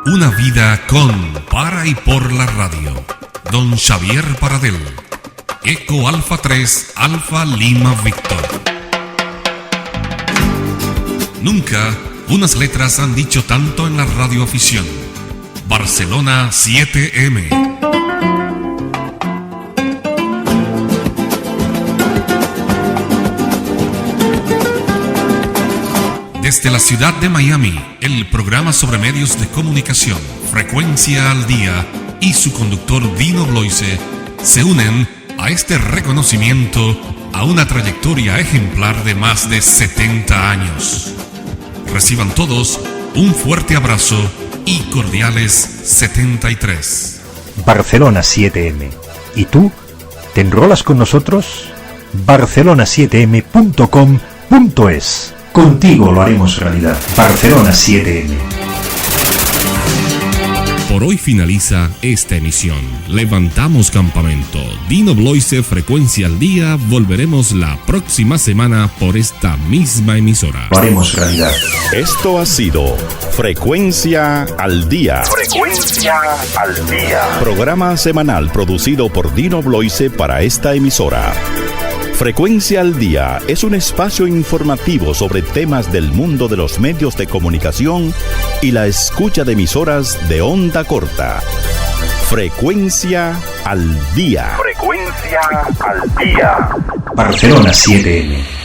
Una vida con, para y por la radio. Don Xavier Paradel. Eco Alfa 3, Alfa Lima Víctor. Nunca unas letras han dicho tanto en la radioafición. Barcelona 7M. Desde la ciudad de Miami, el programa sobre medios de comunicación, Frecuencia al Día, y su conductor Dino Bloise se unen a este reconocimiento a una trayectoria ejemplar de más de 70 años. Reciban todos un fuerte abrazo y cordiales 73. Barcelona 7M. ¿Y tú? ¿Te enrolas con nosotros? barcelona7m.com.es. Contigo lo haremos realidad. Barcelona 7M. Por hoy finaliza esta emisión. Levantamos campamento. Dino Bloise, Frecuencia al Día. Volveremos la próxima semana por esta misma emisora. Lo haremos realidad. Esto ha sido Frecuencia al Día. Frecuencia al Día. Programa semanal producido por Dino Bloise para esta emisora. Frecuencia al Día es un espacio informativo sobre temas del mundo de los medios de comunicación y la escucha de emisoras de onda corta. Frecuencia al Día. Frecuencia al Día. Barcelona 7M.